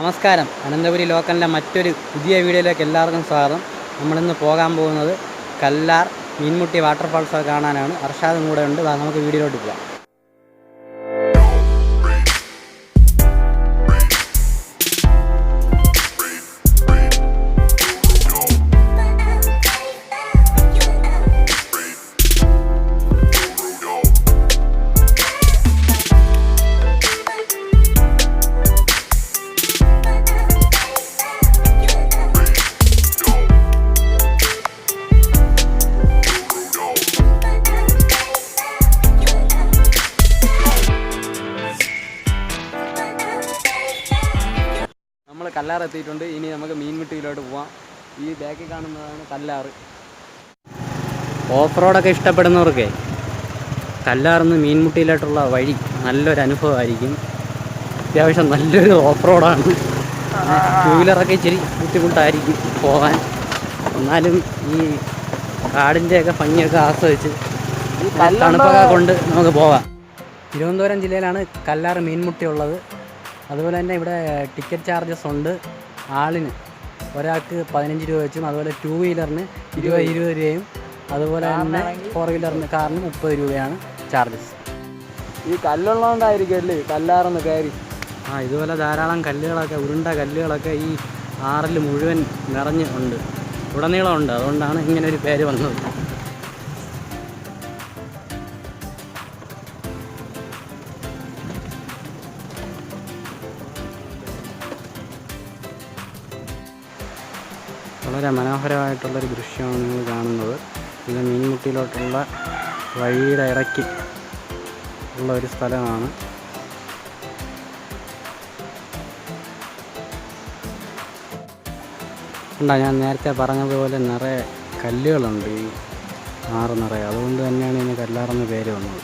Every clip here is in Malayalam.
നമസ്കാരം. അനന്തപുരി ലോക്കലിൻ്റെ മറ്റൊരു പുതിയ വീഡിയോയിലേക്ക് എല്ലാവർക്കും സ്വാഗതം. നമ്മളിന്ന് പോകാൻ പോകുന്നത് കല്ലാർ മീൻമുട്ടി വാട്ടർഫാൾസ് കാണാനാണ്. അർഷാദും കൂടെ ഉണ്ട്. നമുക്ക് വീഡിയോയിലോട്ട് പോകാം. നമ്മൾ കല്ലാർ എത്തിയിട്ടുണ്ട്. ഇനി നമുക്ക് മീൻമുട്ടിയിലോട്ട് പോവാം. ഈ ബാക്കിൽ കാണുന്നതാണ് കല്ലാർ. ഓഫ് റോഡൊക്കെ ഇഷ്ടപ്പെടുന്നവർക്ക് കല്ലാറിന്ന് മീൻമുട്ടിയിലോട്ടുള്ള വഴി നല്ലൊരു അനുഭവമായിരിക്കും. അത്യാവശ്യം നല്ലൊരു ഓഫ് റോഡാണ്. ടൂ വീലറൊക്കെ ഇച്ചിരി ബുദ്ധിമുട്ടായിരിക്കും പോകാൻ. എന്നാലും ഈ കാടിൻ്റെയൊക്കെ ഭംഗിയൊക്കെ ആസ്വദിച്ച് തണുപ്പൊക്കെ കൊണ്ട് നമുക്ക് പോകാം. തിരുവനന്തപുരം ജില്ലയിലാണ് കല്ലാർ മീൻമുട്ടി ഉള്ളത്. അതുപോലെ തന്നെ ഇവിടെ ടിക്കറ്റ് ചാർജസ് ഉണ്ട്. ആളിന് ഒരാൾക്ക് 15 രൂപ വെച്ചും, അതുപോലെ ടൂ വീലറിന് 20 രൂപയും, അതുപോലെ തന്നെ 4 വീലറിന് കാറിന് 30 രൂപയാണ് ചാർജസ്. ഈ കല്ലുള്ളതുകൊണ്ടായിരിക്കും അല്ലേ കല്ലാറെന്ന് കയറി. ഇതുപോലെ ധാരാളം കല്ലുകളൊക്കെ, ഉരുണ്ട കല്ലുകളൊക്കെ ഈ ആറിൽ മുഴുവൻ നിറഞ്ഞ് ഉണ്ട്, ഉടനീളമുണ്ട്. അതുകൊണ്ടാണ് ഇങ്ങനെ ഒരു പേര് വന്നത്. വളരെ മനോഹരമായിട്ടുള്ളൊരു ദൃശ്യമാണ് നിങ്ങൾ കാണുന്നത്. ഇത് മീൻമുട്ടിയിലോട്ടുള്ള വഴിയുടെ ഇടയ്ക്ക് ഉള്ള ഒരു സ്ഥലമാണ്. ഞാൻ നേരത്തെ പറഞ്ഞതുപോലെ നിറയെ കല്ലുകളുണ്ട് ഈ ആറ് നിറയെ. അതുകൊണ്ട് തന്നെയാണ് ഇതിന് കല്ലാറെന്ന് പേര് വന്നത്.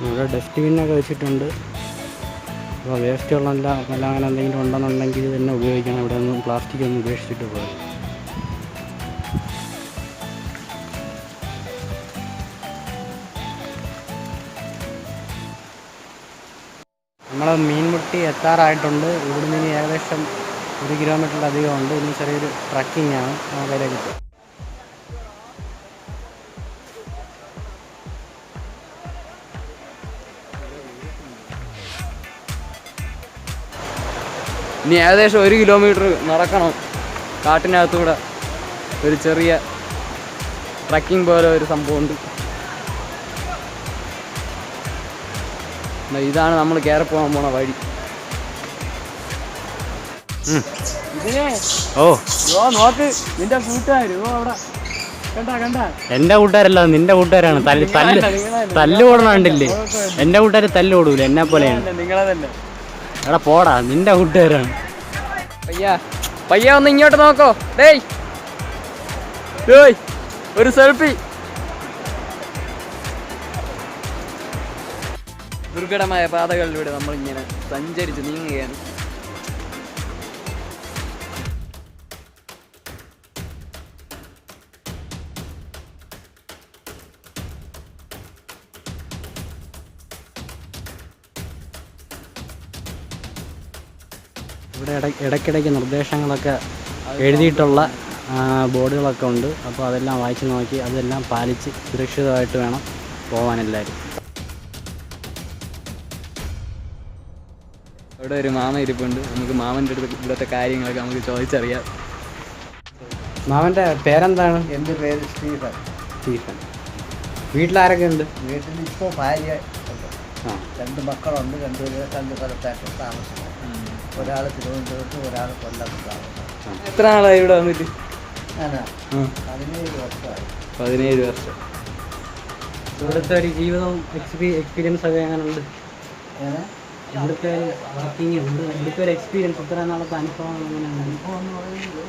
ഇവിടെ ഡസ്റ്റ്ബിന്നൊക്കെ വെച്ചിട്ടുണ്ട്. അപ്പോൾ വേസ്റ്റുകളെല്ലാം അങ്ങനെ എന്തെങ്കിലും ഉണ്ടെന്നുണ്ടെങ്കിൽ തന്നെ ഉപയോഗിക്കണം. ഇവിടെ ഒന്നും പ്ലാസ്റ്റിക് ഒന്നും ഉപേക്ഷിച്ചിട്ട് പോകും. നമ്മൾ മീൻമുട്ടി എത്താറായിട്ടുണ്ട്. ഇവിടുന്ന് ഇനി ഏകദേശം 1 കിലോമീറ്ററിലധികം ഉണ്ട്. ഇനി ചെറിയൊരു ട്രക്കിംഗ് ആണ് നമുക്കതിലേക്ക്. ഇനി ഏകദേശം 1 കിലോമീറ്റർ നടക്കണം. കാട്ടിനകത്തൂടെ ഒരു ചെറിയ ട്രക്കിംഗ് പോലെ ഒരു സംഭവമുണ്ട്. ഇതാണ് നമ്മൾ കയറി പോകാൻ പോണ വഴി. നോക്ക്, നിന്റെ കൂട്ടുകാര് അവിടെ കണ്ട. എൻ്റെ കൂട്ടുകാരല്ല, നിന്റെ കൂട്ടുകാരാണ്. തല്ല് ഓടണണ്ടില്ലേ? എൻ്റെ കൂട്ടുകാർ തല്ല് ഓടൂല, എന്നെ പോലെയാണ്. നിങ്ങളെ തന്നെ എടാ പോടാ, നിന്റെ കൂട്ടുകാരാണ്. പയ്യ ഒന്ന് ഇങ്ങോട്ട് നോക്കോ. ഡേയ് ഒരു സെൽഫി. ദുർഘടമായ പാതകളിലൂടെ നമ്മളിങ്ങനെ സഞ്ചരിച്ച് നീങ്ങുകയാണ്. ഇവിടെ ഇടയ്ക്കിടയ്ക്ക് നിർദ്ദേശങ്ങളൊക്കെ എഴുതിയിട്ടുള്ള ബോർഡുകളൊക്കെ ഉണ്ട്. അപ്പോൾ അതെല്ലാം വായിച്ച് നോക്കി അതെല്ലാം പാലിച്ച് സുരക്ഷിതമായിട്ട് വേണം പോകാൻ എല്ലാവരും. ഇവിടെ ഒരു മാമ ഇരിപ്പുണ്ട്. നമുക്ക് മാമൻ്റെ അടുത്ത് ഇവിടുത്തെ കാര്യങ്ങളൊക്കെ നമുക്ക് ചോദിച്ചറിയാം. മാമൻ്റെ പേരെന്താണ്? എൻ്റെ പേര് സ്റ്റീഫൻ. വീട്ടിലാരൊക്കെ ഉണ്ട്? വീട്ടിൽ ഇപ്പോൾ ഭാര്യ ഉണ്ട്, 2 മക്കളുണ്ട്. 2 സ്ഥലത്തായിട്ട് താമസിക്കും. ഒരാൾ തിരുവനന്തപുരത്ത്, ഒരാൾ കൊല്ലത്ത് താമസം. എത്ര നാളായി ഇവിടെ വന്നിട്ട്? 17 വർഷമായി. 17 വർഷം. ഇവിടുത്തെ ഒരു ജീവിതവും എക്സ്പീരിയൻസ് ഒക്കെ എങ്ങനെയുണ്ട്? ഇവിടുത്തെ വർക്കിംഗ് ഉണ്ട്, ഇവിടുത്തെ ഒരു എക്സ്പീരിയൻസ്, ഇത്ര നാളത്തെ അനുഭവം എങ്ങനെയാണ്? അനുഭവം എന്ന് പറയുന്നത്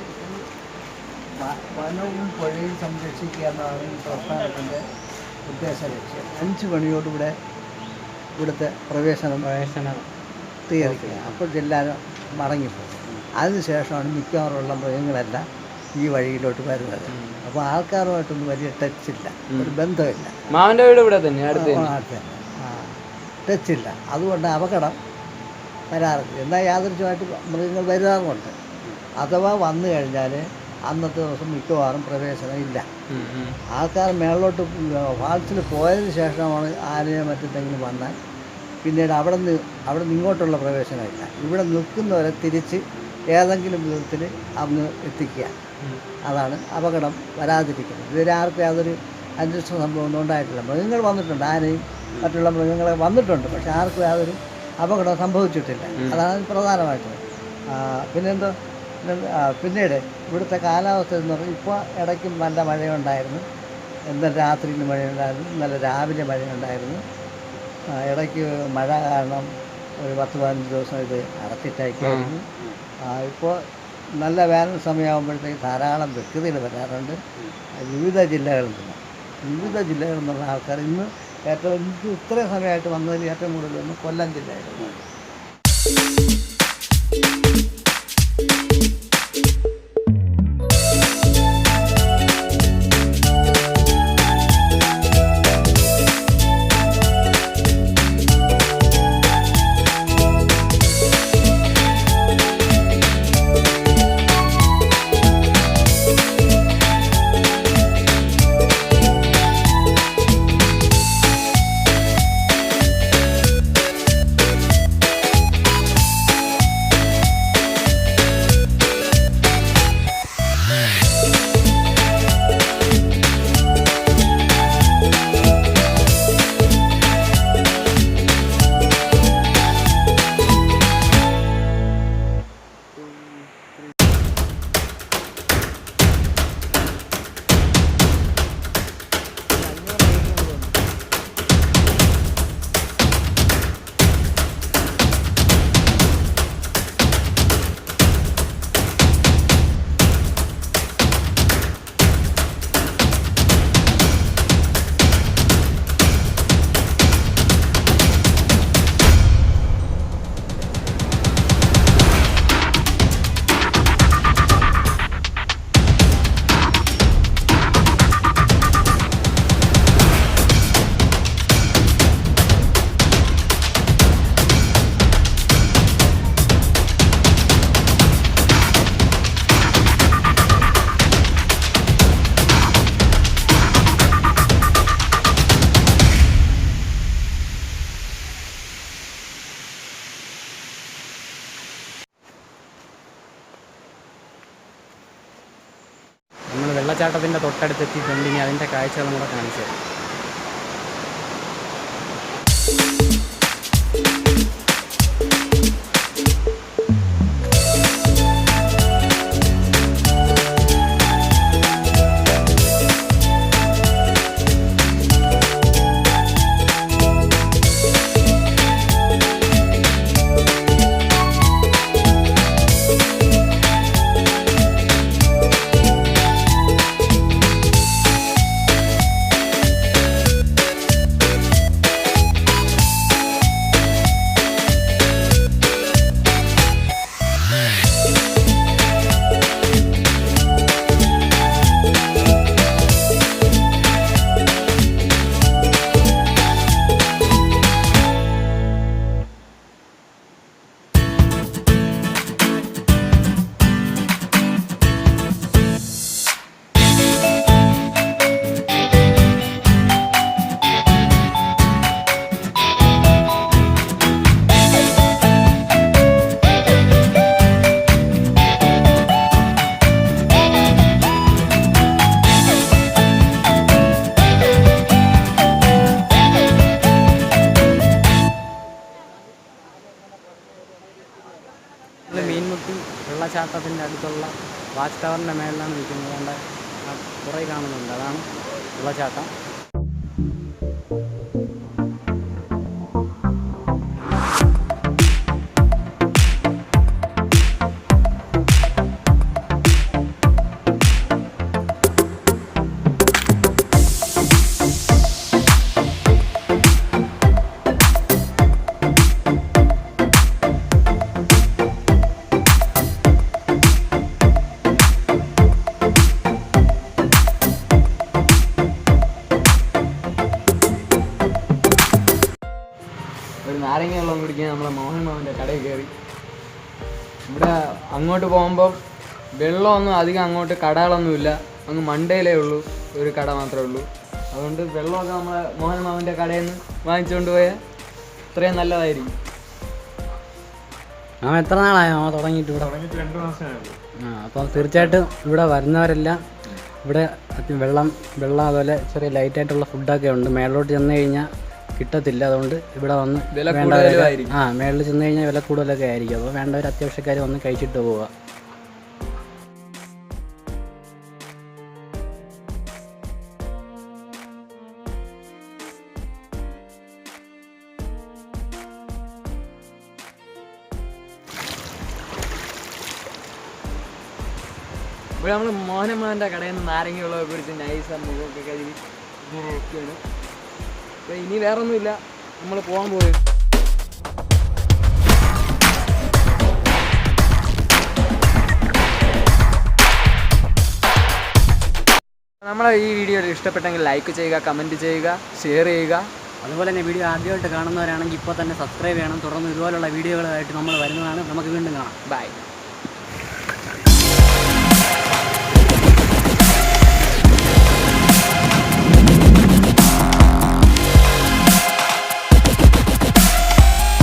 വനവും പുഴയും സംരക്ഷിക്കുക എന്നാണ് ഈ പ്രസ്ഥാനത്തിൻ്റെ ഉദ്ദേശ ലക്ഷ്യം. 5 മണിയോടുകൂടെ ഇവിടുത്തെ പ്രവേശനം തീയറിക്കുക. അപ്പോൾ എല്ലാവരും മടങ്ങിപ്പോകും. അതിനുശേഷമാണ് മിക്കവാറുള്ള മൃഗങ്ങളെല്ലാം ഈ വഴിയിലോട്ട് വരുന്നത്. അപ്പോൾ ആൾക്കാരുമായിട്ടൊന്നും വലിയ ടച്ചില്ല, ഒരു ബന്ധമില്ല. മാമൻ്റെ വീട് ഇവിടെ തന്നെ അടുത്ത് തന്നെ ടച്ചില്ല. അതുകൊണ്ട് അപകടം വരാറില്ല. എന്നാൽ യാദൃച്ഛമായിട്ട് മൃഗങ്ങൾ വരാറുമുണ്ട്. അഥവാ വന്നു കഴിഞ്ഞാൽ അന്നത്തെ ദിവസം മിക്കവാറും പ്രവേശനം ഇല്ല. ആൾക്കാർ മേളിലോട്ട് ഫാൾസിൽ പോയതിന് ശേഷമാണ് ആനയോ മറ്റെന്തെങ്കിലും വന്നാൽ പിന്നീട് അവിടെ നിന്ന് ഇങ്ങോട്ടുള്ള പ്രവേശനമില്ല. ഇവിടെ നിൽക്കുന്നവരെ തിരിച്ച് ഏതെങ്കിലും വിധത്തിൽ അങ്ങ് എത്തിക്കുക. അതാണ് അപകടം വരാതിരിക്കുന്നത്. ഇതുവരെ ആർക്കും യാതൊരു അന്വേഷണ സംഭവമൊന്നും ഉണ്ടായിട്ടില്ല. മൃഗങ്ങൾ വന്നിട്ടുണ്ട്, ആനയും മറ്റുള്ള മൃഗങ്ങളെ വന്നിട്ടുണ്ട്, പക്ഷെ ആർക്കും യാതൊരു അപകടം സംഭവിച്ചിട്ടില്ല. അതാണ് പ്രധാനമായിട്ടും. പിന്നെന്തോ പിന്നീട് ഇവിടുത്തെ കാലാവസ്ഥ എന്ന് പറഞ്ഞാൽ ഇപ്പോൾ ഇടയ്ക്കും നല്ല മഴയുണ്ടായിരുന്നു. ഇന്നലെ രാത്രിയിൽ മഴയുണ്ടായിരുന്നു, ഇന്നലെ രാവിലെ മഴയുണ്ടായിരുന്നു. ഇടയ്ക്ക് മഴ കാരണം ഒരു 10-15 ദിവസം ഇത് അടച്ചിട്ടയക്കായിരുന്നു. ഇപ്പോൾ നല്ല വേനൽ സമയമാകുമ്പോഴത്തേക്ക് ധാരാളം വ്യക്തികൾ വരാറുണ്ട് വിവിധ ജില്ലകളിൽ നിന്നുള്ള ആൾക്കാർ. ഇന്ന് ഏറ്റവും ഇത്രയും സമയമായിട്ട് വന്നതിൽ ഏറ്റവും കൂടുതൽ വന്ന് കൊല്ലം ജില്ലയിലാണ്. നമ്മൾ വെള്ളച്ചാട്ടത്തിൻ്റെ തൊട്ടടുത്തെത്തിയിട്ടുണ്ട്. ഇനി അതിൻ്റെ കാഴ്ചകളും കൂടെ കാണിച്ചു തരാം. മീൻമുട്ടി വെള്ളച്ചാട്ടത്തിൻ്റെ അടുത്തുള്ള വാച്ച് ടവറിൻ്റെ മേളിലാണ് നിൽക്കുന്നത്. അതുകൊണ്ട് കുറേ കാണുന്നുണ്ട്, അതാണ് വെള്ളച്ചാട്ടം. നമ്മളെ മോഹൻ മാമൻ്റെ കടയിൽ കയറി. ഇവിടെ അങ്ങോട്ട് പോകുമ്പം വെള്ളമൊന്നും അധികം അങ്ങോട്ട് കടകളൊന്നുമില്ല, അങ്ങ് മണ്ടയിലേ ഉള്ളൂ, ഒരു കട മാത്രമേ ഉള്ളൂ. അതുകൊണ്ട് വെള്ളമൊക്കെ നമ്മളെ മോഹൻ മാമൻ്റെ കടയിൽ നിന്ന് വാങ്ങിച്ചുകൊണ്ട് പോയാൽ ഇത്രയും നല്ലതായിരിക്കും. എത്ര നാളായോ തുടങ്ങിയിട്ട് ഇവിടെ? 2 മാസമായുള്ളൂ. അപ്പം തീർച്ചയായിട്ടും ഇവിടെ വരുന്നവരെല്ലാം ഇവിടെ വെള്ളം അതുപോലെ ചെറിയ ലൈറ്റായിട്ടുള്ള ഫുഡൊക്കെ ഉണ്ട്. മേളിലോട്ട് ചെന്ന് കഴിഞ്ഞാൽ കിട്ടത്തില്ല, അതുകൊണ്ട് ഇവിടെ വന്ന് വേണ്ടവരൊക്കെ മേളിൽ ചെന്ന് കഴിഞ്ഞാൽ വില കൂടുതലൊക്കെ ആയിരിക്കും. അപ്പോൾ വേണ്ടവർ അത്യാവശ്യക്കാർ വന്ന് കഴിച്ചിട്ട് പോവുക. ഇവിടെ നമ്മൾ മോഹനമ്മൻ്റെ കടയിൽ നിന്ന് നാരങ്ങ വെള്ളമൊക്കെ കുടിച്ച് നൈസ് മുഖമൊക്കെ കഴുകി ഇങ്ങനെയൊക്കെയാണ്. അപ്പോൾ ഇനി വേറൊന്നുമില്ല, നമ്മൾ പോകാൻ പോയി. നമ്മളെ ഈ വീഡിയോ ഇഷ്ടപ്പെട്ടെങ്കിൽ ലൈക്ക് ചെയ്യുക, കമൻറ്റ് ചെയ്യുക, ഷെയർ ചെയ്യുക. അതുപോലെ തന്നെ വീഡിയോ ആദ്യമായിട്ട് കാണുന്നവരാണെങ്കിൽ ഇപ്പോൾ തന്നെ സബ്സ്ക്രൈബ് ചെയ്യണം. തുടർന്ന് ഇതുപോലുള്ള വീഡിയോകളായിട്ട് നമ്മൾ വരുന്നതാണ്. നമുക്ക് വീണ്ടും കാണാം. ബൈ.